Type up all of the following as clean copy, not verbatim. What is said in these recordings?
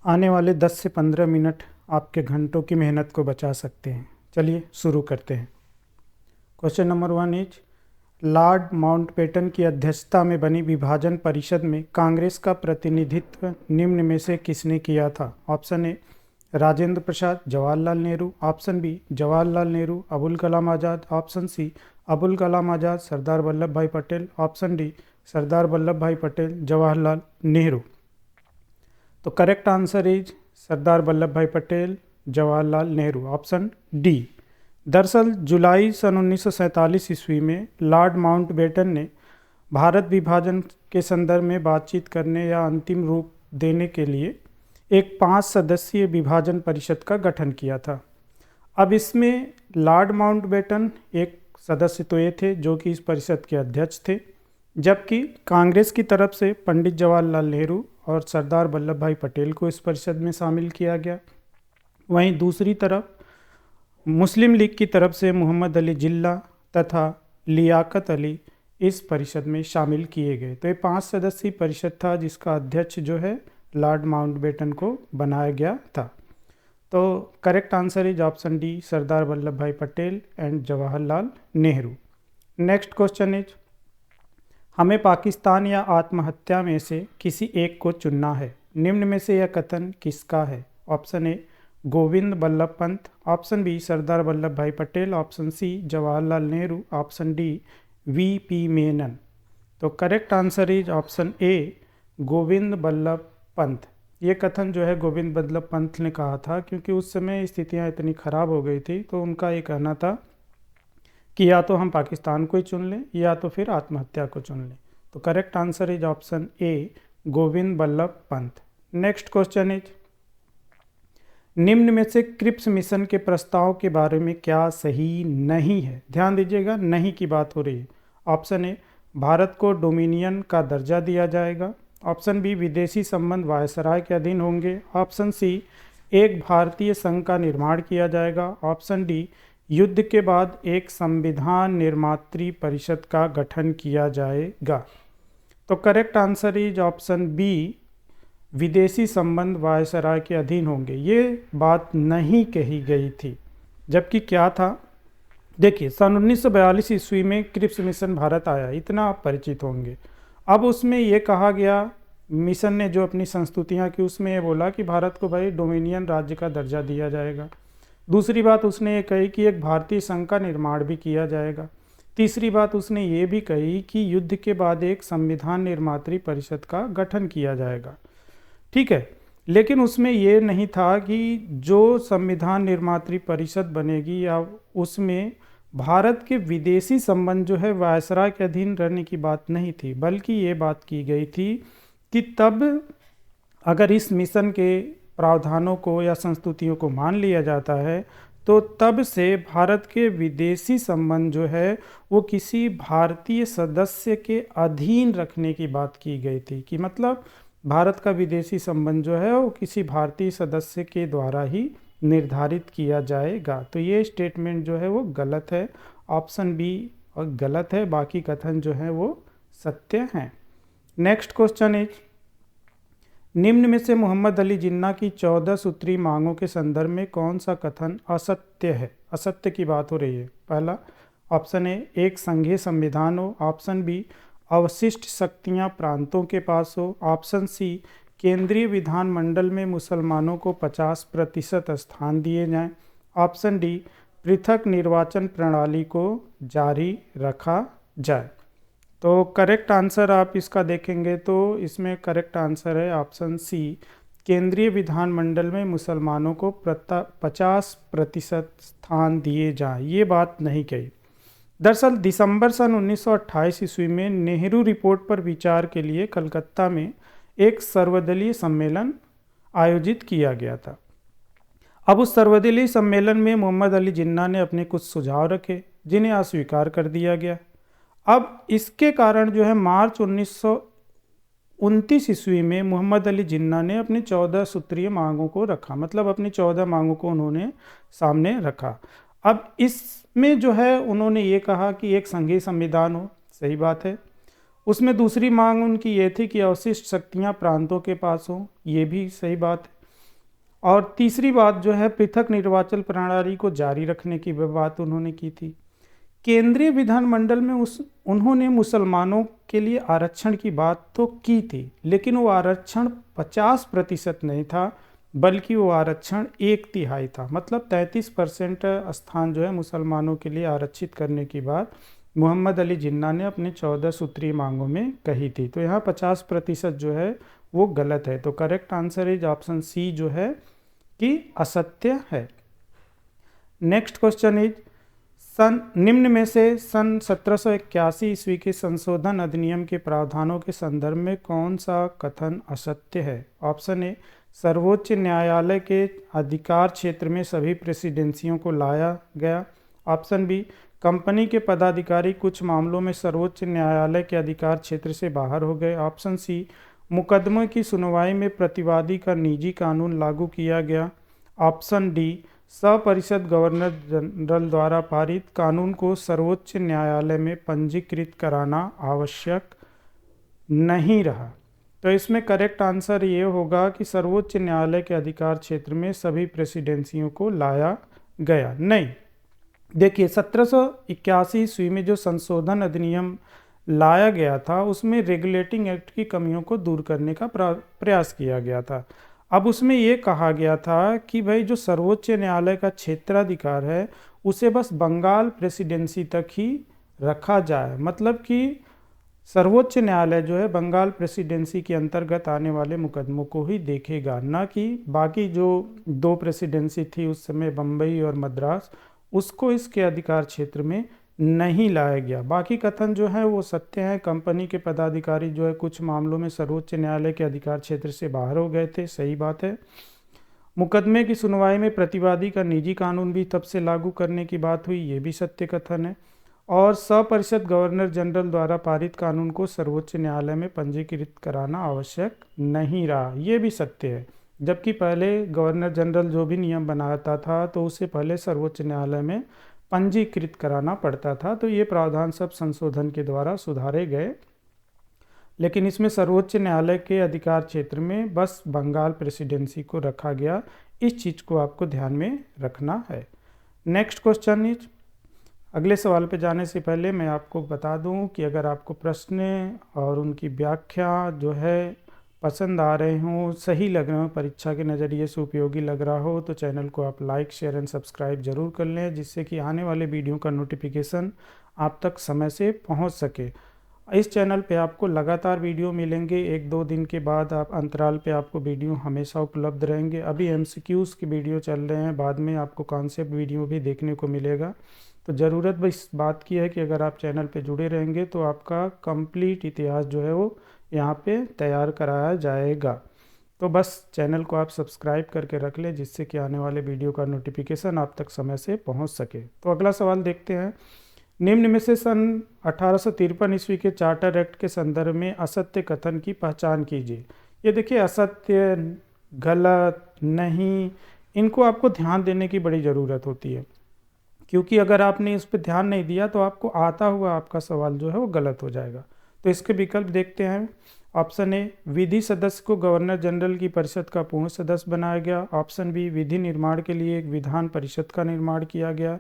आने वाले 10 से 15 मिनट आपके घंटों की मेहनत को बचा सकते हैं। चलिए शुरू करते हैं। Question number 1 is Lord Mountbatten की अध्यक्षता में बनी विभाजन परिषद में कांग्रेस का प्रतिनिधित्व निम्न में से किसने किया था? Option A Rajendra Prasad, Jawaharlal Nehru. Option B Jawaharlal Nehru, Abul Kalam Azad. Option C Abul Kalam Azad, Sardar Vallabhbhai Patel. Option D Sardar Vallabhbhai Patel, Jawaharlal Nehru. तो correct answer is Sardar Vallabhbhai Patel, Jawaharlal Nehru, option D. दरअसल जुलाई सन 1947 ईस्वी में लॉर्ड माउंटबेटन ने भारत विभाजन के संदर्भ में बातचीत करने या अंतिम रूप देने के लिए एक 5 सदस्यीय विभाजन परिषद का गठन किया था। अब इसमें लॉर्ड माउंटबेटन एक सदस्य तो ये थे जो कि इस परिषद के अध्यक्ष थे, जबकि कांग्रेस की तरफ से पंडित जवाहरलाल नेहरू और सरदार वल्लभ भाई पटेल को इस परिषद में शामिल किया गया। वहीं दूसरी तरफ मुस्लिम लीग की तरफ से मोहम्मद अली जिन्ना तथा लियाकत अली इस परिषद में शामिल किए गए। तो ये 5 सदस्यीय परिषद था जिसका अध्यक्ष जो है लॉर्ड माउंटबेटन को बनाया गया था। तो correct answer is option D, Sardar Vallabhbhai Patel and Jawaharlal Nehru. Next question is हमें पाकिस्तान या आत्महत्या में से किसी एक को चुनना है। निम्न में से यह कथन किसका है? Option A Govind Ballabh Pant. Option B Sardar Vallabhbhai Patel. Option C Jawaharlal Nehru. Option D V P. Menon. तो correct answer is option A Govind Ballabh Pant. ये कथन जो है गोविंद बल्लभ पंत ने कहा था, क्योंकि उस समय स्थितियां इतनी ख़राब हो गई थी, तो उनका ये कहना था कि या तो हम पाकिस्तान को ही चुन लें या तो फिर आत्महत्या को चुन लें। तो correct answer is option A Govind Ballabh Pant. Next question is निम्न में से क्रिप्स मिशन के प्रस्ताव के बारे में क्या सही नहीं है? ध्यान दीजिएगा, नहीं की बात हो रही है। ऑप्शन ए भारत को डोमिनियन का दर्जा दिया जाएगा। ऑप्शन बी विदेशी संबंध वायसराय के अधीन होंगे। ऑप्शन सी एक भारतीय संघ का निर्माण किया जाएगा। ऑप्शन डी युद्ध के बाद एक संविधान निर्मात्री परिषद का गठन किया जाएगा। तो correct answer is option B विदेशी संबंध वायसराय के अधीन होंगे। ये बात नहीं कही गई थी, जबकि क्या था, देखिए सन 1942 ईस्वी में क्रिप्स मिशन भारत आया, इतना आप परिचित होंगे। अब उसमें ये कहा गया, मिशन ने जो अपनी संस्तुतियाँ की उसमें ये बोला कि भारत को भाई डोमिनियन राज्य का दर्जा दिया जाएगा। दूसरी बात उसने ये कही कि एक भारतीय संघ का निर्माण भी किया जाएगा। तीसरी बात उसने ये भी कही कि युद्ध के बाद एक संविधान निर्मात्री परिषद का गठन किया जाएगा। ठीक है, लेकिन उसमें ये नहीं था कि जो संविधान निर्मात्री परिषद बनेगी या उसमें भारत के विदेशी संबंध जो है वायसराय के अधीन रहने की बात नहीं थी, बल्कि ये बात की गई थी कि तब अगर इस मिशन के प्रावधानों को या संस्तुतियों को मान लिया जाता है तो तब से भारत के विदेशी संबंध जो है वो किसी भारतीय सदस्य के अधीन रखने की बात की गई थी, कि मतलब भारत का विदेशी संबंध जो है वो किसी भारतीय सदस्य के द्वारा ही निर्धारित किया जाएगा। तो ये स्टेटमेंट जो है वो गलत है, ऑप्शन बी और गलत है, बाकी कथन जो है वो सत्य हैं। नेक्स्ट क्वेश्चन इज निम्न में से मोहम्मद अली जिन्ना की 14 सूत्री मांगों के संदर्भ में कौन सा कथन असत्य है? असत्य की बात हो रही है। पहला ऑप्शन ए एक संघीय संविधान हो। ऑप्शन बी अवशिष्ट शक्तियां प्रांतों के पास हो। ऑप्शन सी केंद्रीय विधानमंडल में मुसलमानों को 50% स्थान दिए जाएं। ऑप्शन डी पृथक निर्वाचन प्रणाली को जारी रखा जाए। तो करेक्ट आंसर आप इसका देखेंगे तो इसमें करेक्ट आंसर है ऑप्शन सी केंद्रीय विधानमंडल में मुसलमानों को 50% स्थान दिए जाएं। ये बात नहीं कही। दरअसल दिसंबर सन 1928 ईस्वी में नेहरू रिपोर्ट पर विचार के लिए कलकत्ता में एक सर्वदलीय सम्मेलन आयोजित किया गया था। अब उस सर्वदलीय सम्मेलन में मोहम्मद अली जिन्ना ने अपने कुछ सुझाव रखे जिन्हें अस्वीकार कर दिया गया। अब इसके कारण जो है मार्च 1929 ईस्वी में मोहम्मद अली जिन्ना ने अपनी 14 सूत्रीय मांगों को रखा, मतलब अपनी 14 मांगों को उन्होंने सामने रखा। अब इसमें जो है उन्होंने ये कहा कि एक संघीय संविधान हो, सही बात है। उसमें दूसरी मांग उनकी ये थी कि अवशिष्ट शक्तियां प्रांतों के पास हो, ये भी सही बात है। और तीसरी बात जो है पृथक निर्वाचन प्रणाली को जारी रखने की बात उन्होंने की थी। केंद्रीय विधानमंडल में उन्होंने मुसलमानों के लिए आरक्षण की बात तो की थी, लेकिन वो आरक्षण 50% नहीं था, बल्कि वो आरक्षण 1/3 था। मतलब 33% स्थान जो है मुसलमानों के लिए आरक्षित करने की बात मोहम्मद अली जिन्ना ने अपनी 14 सूत्रीय मांगों में कही थी। तो यहाँ 50% जो है वो गलत है। तो correct answer is option C जो है कि असत्य है। नेक्स्ट क्वेश्चन इज निम्न में से सन 1781 ईस्वी के संशोधन अधिनियम के प्रावधानों के संदर्भ में कौन सा कथन असत्य है? ऑप्शन ए, सर्वोच्च न्यायालय के अधिकार क्षेत्र में सभी प्रेसिडेंसियों को लाया गया। ऑप्शन बी, कंपनी के पदाधिकारी कुछ मामलों में सर्वोच्च न्यायालय के अधिकार क्षेत्र से बाहर हो गए। ऑप्शन सी, मुकदमे की सुनवाई में प्रतिवादी का निजी कानून लागू किया गया। ऑप्शन डी, सपरिषद गवर्नर जनरल द्वारा पारित कानून को सर्वोच्च न्यायालय में पंजीकृत कराना आवश्यक नहीं रहा। तो इसमें करेक्ट आंसर ये होगा कि सर्वोच्च न्यायालय के अधिकार क्षेत्र में सभी प्रेसिडेंसियों को लाया गया नहीं। देखिए 1781 ईस्वी में जो संशोधन अधिनियम लाया गया था उसमें रेगुलेटिंग एक्ट की कमियों को दूर करने का प्रयास किया गया था। अब उसमें ये कहा गया था कि भाई जो सर्वोच्च न्यायालय का क्षेत्राधिकार है उसे बस बंगाल प्रेसिडेंसी तक ही रखा जाए। मतलब कि सर्वोच्च न्यायालय जो है बंगाल प्रेसिडेंसी के अंतर्गत आने वाले मुकदमों को ही देखेगा, ना कि बाकी जो 2 प्रेसिडेंसी थी उस समय बम्बई और मद्रास, उसको इसके अधिकार क्षेत्र में नहीं लाया गया। बाकी कथन जो है वो सत्य है। कंपनी के पदाधिकारी जो है कुछ मामलों में सर्वोच्च न्यायालय के अधिकार क्षेत्र से बाहर हो गए थे, सही बात है। मुकदमे की सुनवाई में प्रतिवादी का निजी कानून भी तब से लागू करने की बात हुई, ये भी सत्य कथन है। और सपरिषद गवर्नर जनरल द्वारा पारित कानून को सर्वोच्च न्यायालय में पंजीकृत कराना आवश्यक नहीं रहा, ये भी सत्य है। जबकि पहले गवर्नर जनरल जो भी नियम बनाता था तो उससे पहले सर्वोच्च न्यायालय में पंजीकृत कराना पड़ता था। तो ये प्रावधान सब संशोधन के द्वारा सुधारे गए, लेकिन इसमें सर्वोच्च न्यायालय के अधिकार क्षेत्र में बस बंगाल प्रेसिडेंसी को रखा गया। इस चीज़ को आपको ध्यान में रखना है। नेक्स्ट क्वेश्चन इज, अगले सवाल पे जाने से पहले मैं आपको बता दूं कि अगर आपको प्रश्न और उनकी व्याख्या जो है पसंद आ रहे हों, सही लग रहे हो, परीक्षा के नज़रिए से उपयोगी लग रहा हो, तो चैनल को आप लाइक शेयर एंड सब्सक्राइब जरूर कर लें, जिससे कि आने वाले वीडियो का नोटिफिकेशन आप तक समय से पहुंच सके। इस चैनल पे आपको लगातार वीडियो मिलेंगे, 1-2 दिन के बाद आप अंतराल पे आपको वीडियो हमेशा उपलब्ध रहेंगे। अभी MCQs की वीडियो चल रहे हैं, बाद में आपको कॉन्सेप्ट वीडियो भी देखने को मिलेगा। तो ज़रूरत इस बात की है कि अगर आप चैनल पे जुड़े रहेंगे तो आपका कंप्लीट इतिहास जो है वो यहाँ पे तैयार कराया जाएगा। तो बस चैनल को आप सब्सक्राइब करके रख लें, जिससे कि आने वाले वीडियो का नोटिफिकेशन आप तक समय से पहुँच सके। तो अगला सवाल देखते हैं। निम्न में से सन 1853 ईस्वी के चार्टर एक्ट के संदर्भ में असत्य कथन की पहचान कीजिए। ये देखिए असत्य, गलत, नहीं, इनको आपको ध्यान देने की बड़ी ज़रूरत होती है, क्योंकि अगर आपने इस पर ध्यान नहीं दिया तो आपको आता हुआ आपका सवाल जो है वो गलत हो जाएगा। तो इसके विकल्प देखते हैं। ऑप्शन ए, विधि सदस्य को गवर्नर जनरल की परिषद का पूर्ण सदस्य बनाया गया। ऑप्शन बी, विधि निर्माण के लिए एक विधान परिषद का निर्माण किया गया।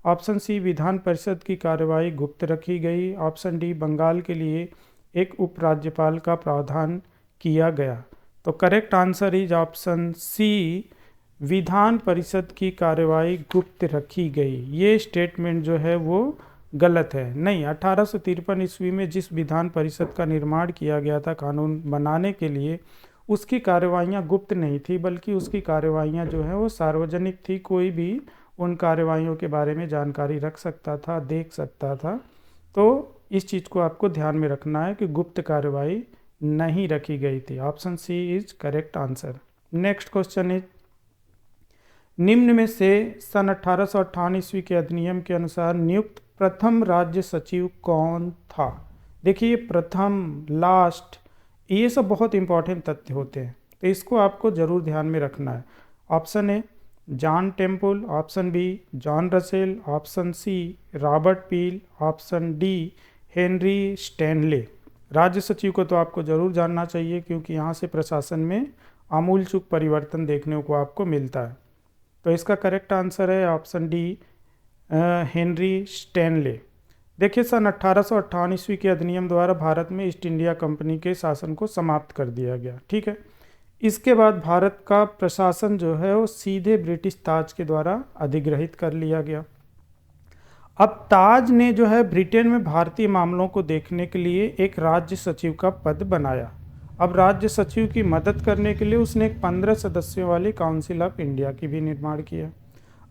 ऑप्शन सी, विधान परिषद की कार्यवाही गुप्त रखी गई। ऑप्शन डी, बंगाल के लिए एक उपराज्यपाल का प्रावधान किया गया। तो correct answer is option C, विधान परिषद की कार्यवाही गुप्त रखी गई। ये स्टेटमेंट जो है वो गलत है। नहीं, 1853 ईस्वी में जिस विधान परिषद का निर्माण किया गया था कानून बनाने के लिए, उसकी कार्यवाहियाँ गुप्त नहीं थी, बल्कि उसकी कार्यवाहियाँ जो है वो सार्वजनिक थी। कोई भी उन कार्यवाहियों के बारे में जानकारी रख सकता था, देख सकता था। तो इस चीज़ को आपको ध्यान में रखना है कि गुप्त कार्यवाही नहीं रखी गई थी। Option C is correct answer. Next question is, निम्न में से सन 1858 ईस्वी के अधिनियम के अनुसार नियुक्त प्रथम राज्य सचिव कौन था? देखिए प्रथम, लास्ट, ये सब बहुत इंपॉर्टेंट तथ्य होते हैं, तो इसको आपको जरूर ध्यान में रखना है। Option A, John Temple. Option B, John Russell. Option C, Robert Peel. Option D, Henry Stanley. राज्य सचिव को तो आपको ज़रूर जानना चाहिए, क्योंकि यहाँ से प्रशासन में आमूलचूल परिवर्तन देखने को आपको मिलता है। तो इसका करेक्ट आंसर है ऑप्शन डी, हेनरी स्टैनले। देखिए सन 1858 ईस्वी के अधिनियम द्वारा भारत में ईस्ट इंडिया कंपनी के शासन को समाप्त कर दिया गया। ठीक है, इसके बाद भारत का प्रशासन जो है वो सीधे ब्रिटिश ताज के द्वारा अधिग्रहित कर लिया गया। अब ताज ने जो है ब्रिटेन में भारतीय मामलों को देखने के लिए एक राज्य सचिव का पद बनाया। अब राज्य सचिव की मदद करने के लिए उसने एक 15 सदस्यों वाली काउंसिल ऑफ इंडिया की भी निर्माण किया।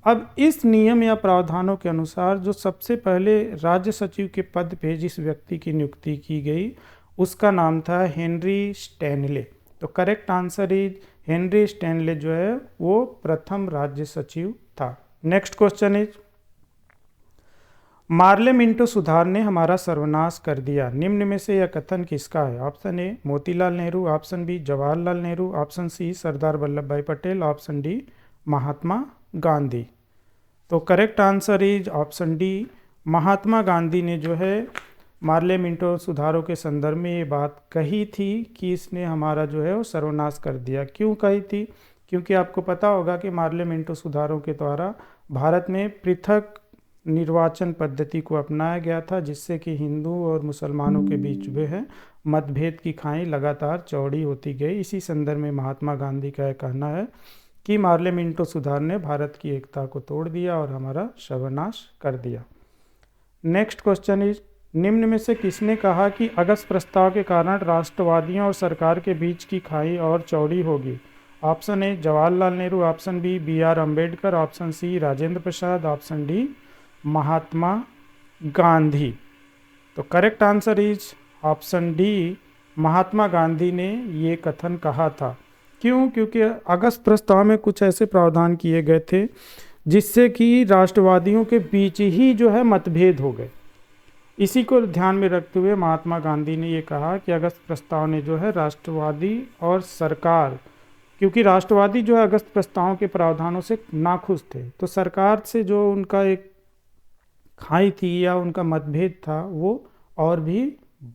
अब इस नियम या प्रावधानों के अनुसार जो सबसे पहले राज्य सचिव के पद पे जिस व्यक्ति की नियुक्ति की गई उसका नाम था हेनरी स्टैनले। तो correct answer is Henry Stanley जो है वो प्रथम राज्य सचिव था। Next question is, Morley Minto सुधार ने हमारा सर्वनाश कर दिया, निम्न में से यह कथन किसका है? Option A Motilal Nehru, option B Jawaharlal Nehru, option C Sardar Vallabhbhai Patel, option D Mahatma Gandhi. तो correct answer is option D, Mahatma Gandhi ने जो है मार्ले मिंटो सुधारों के संदर्भ में ये बात कही थी कि इसने हमारा जो है वो सर्वनाश कर दिया। क्यों कही थी? क्योंकि आपको पता होगा कि मार्ले मिंटो सुधारों के द्वारा भारत में पृथक निर्वाचन पद्धति को अपनाया गया था, जिससे कि हिंदू और मुसलमानों के बीच जो है मतभेद की खाई लगातार चौड़ी होती गई। इसी संदर्भ में महात्मा गांधी का यह कहना है कि मार्ले मिंटो सुधार ने भारत की एकता को तोड़ दिया और हमारा सर्वनाश कर दिया। नेक्स्ट क्वेश्चन इज, निम्न में से किसने कहा कि अगस्त प्रस्ताव के कारण राष्ट्रवादियों और सरकार के बीच की खाई और चौड़ी होगी? Option A Jawaharlal Nehru, option B B R Ambedkar, option C Rajendra Prasad, option D Mahatma Gandhi. तो correct answer is option D, Mahatma Gandhi ने ये कथन कहा था। क्यों? क्योंकि अगस्त प्रस्ताव में कुछ ऐसे प्रावधान किए गए थे जिससे कि राष्ट्रवादियों के बीच ही जो है मतभेद हो गए। इसी को ध्यान में रखते हुए महात्मा गांधी ने ये कहा कि अगस्त प्रस्ताव ने जो है राष्ट्रवादी और सरकार, क्योंकि राष्ट्रवादी जो है अगस्त प्रस्ताव के प्रावधानों से नाखुश थे, तो सरकार से जो उनका एक खाई थी या उनका मतभेद था वो और भी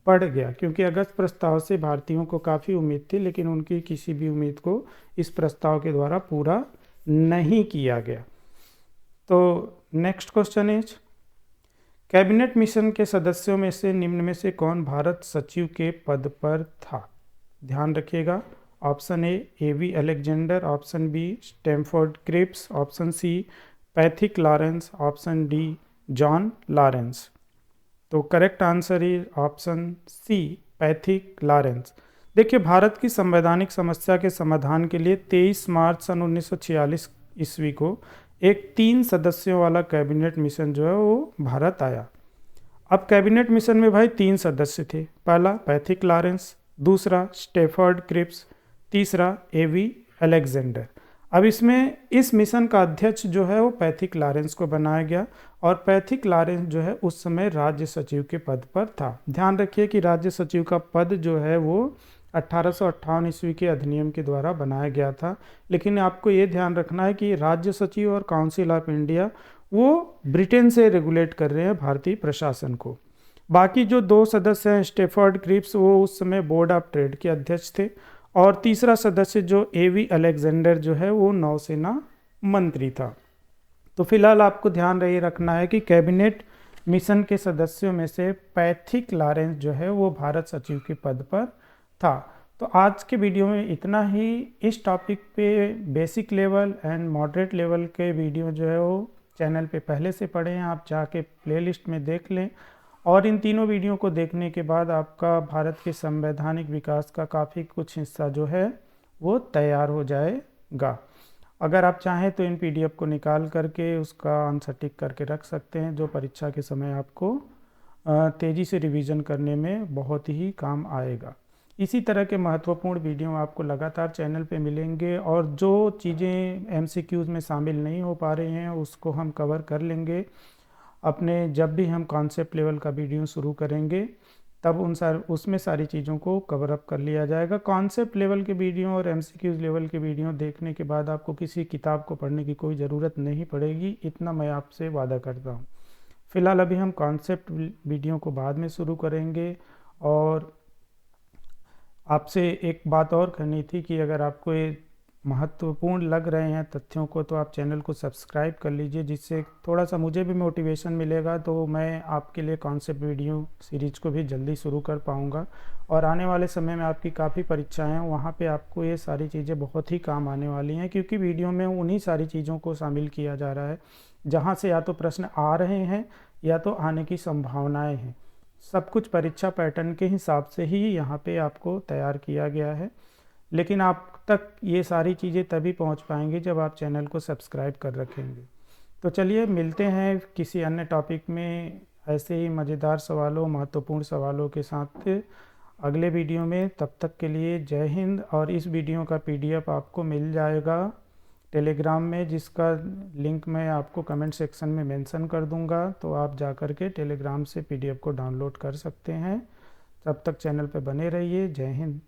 बढ़ गया, क्योंकि अगस्त प्रस्ताव से भारतीयों को काफ़ी उम्मीद थी, लेकिन उनकी किसी भी उम्मीद को इस प्रस्ताव के द्वारा पूरा नहीं किया गया। तो next question is, cabinet mission के सदस्यों में से निम्न में से कौन भारत सचिव के पद पर था? ध्यान रखिएगा, option A V Alexander, option B Stafford Cripps, option C Pethick Lawrence, option D John Lawrence. तो correct answer is option C Pethick Lawrence. देखिए भारत की संवैधानिक समस्या के समाधान के लिए 23 मार्च सन 1946 ईस्वी को एक 3 सदस्यों वाला कैबिनेट मिशन जो है वो भारत आया। अब कैबिनेट मिशन में भाई 3 सदस्य थे, पहला पैथिक लॉरेंस, दूसरा स्टैमफोर्ड क्रिप्स, तीसरा एवी अलेक्जेंडर। अब इसमें इस मिशन का अध्यक्ष जो है वो पैथिक लॉरेंस को बनाया गया और पैथिक लॉरेंस जो है उस समय राज्य सचिव के पद पर था। ध्यान रखिए कि राज्य सचिव का पद जो है वो 1858 ईस्वी के अधिनियम के द्वारा बनाया गया था, लेकिन आपको ये ध्यान रखना है कि राज्य सचिव और काउंसिल ऑफ इंडिया वो ब्रिटेन से रेगुलेट कर रहे हैं भारतीय प्रशासन को। बाकी जो 2 सदस्य हैं स्टैमफोर्ड क्रिप्स, वो उस समय बोर्ड ऑफ ट्रेड के अध्यक्ष थे, और तीसरा सदस्य जो एवी अलेक्जेंडर जो है वो नौसेना मंत्री था। तो फिलहाल आपको ध्यान रही रखना है कि कैबिनेट मिशन के सदस्यों में से पैथिक लॉरेंस जो है वो भारत सचिव के पद पर था। तो आज के वीडियो में इतना ही। इस टॉपिक पे basic level and moderate level के वीडियो जो है वो चैनल पे पहले से पड़े हैं, आप जाके प्लेलिस्ट में देख लें, और इन तीनों वीडियो को देखने के बाद आपका भारत के संवैधानिक विकास का काफ़ी कुछ हिस्सा जो है वो तैयार हो जाएगा। अगर आप चाहें तो इन पीडीएफ को निकाल करके उसका आंसर टिक करके रख सकते हैं, जो परीक्षा के समय आपको तेज़ी से रिवीजन करने में बहुत ही काम आएगा। इसी तरह के महत्वपूर्ण वीडियो आपको लगातार चैनल पे मिलेंगे, और जो चीज़ें एमसीक्यूज़ में शामिल नहीं हो पा रही हैं उसको हम कवर कर लेंगे अपने, जब भी हम कॉन्सेप्ट लेवल का वीडियो शुरू करेंगे तब उसमें सारी चीज़ों को कवर अप कर लिया जाएगा। कॉन्सेप्ट लेवल के वीडियो और एमसीक्यूज़ लेवल के वीडियो देखने के बाद आपको किसी किताब को पढ़ने की कोई ज़रूरत नहीं पड़ेगी, इतना मैं आपसे वादा करता हूँ। फिलहाल अभी हम कॉन्सेप्ट वीडियो को बाद में शुरू करेंगे, और आपसे एक बात और करनी थी कि अगर आपको ये महत्वपूर्ण लग रहे हैं तथ्यों को तो आप चैनल को सब्सक्राइब कर लीजिए, जिससे थोड़ा सा मुझे भी मोटिवेशन मिलेगा, तो मैं आपके लिए कॉन्सेप्ट वीडियो सीरीज को भी जल्दी शुरू कर पाऊँगा। और आने वाले समय में आपकी काफ़ी परीक्षाएं हैं, वहाँ पे आपको ये सारी चीज़ें बहुत ही काम आने वाली हैं, क्योंकि वीडियो में उन्हीं सारी चीज़ों को शामिल किया जा रहा है जहाँ से या तो प्रश्न आ रहे हैं या तो आने की संभावनाएँ हैं। सब कुछ परीक्षा पैटर्न के हिसाब से ही यहाँ पे आपको तैयार किया गया है, लेकिन आप तक ये सारी चीज़ें तभी पहुँच पाएंगी जब आप चैनल को सब्सक्राइब कर रखेंगे। तो चलिए मिलते हैं किसी अन्य टॉपिक में ऐसे ही मज़ेदार सवालों, महत्वपूर्ण सवालों के साथ अगले वीडियो में। तब तक के लिए जय हिंद। और इस वीडियो का पीडीएफ आपको मिल जाएगा टेलीग्राम में, जिसका लिंक मैं आपको कमेंट सेक्शन में मेंशन कर दूंगा, तो आप जा कर के टेलीग्राम से पीडीएफ को डाउनलोड कर सकते हैं। तब तक चैनल पर बने रहिए। जय हिंद।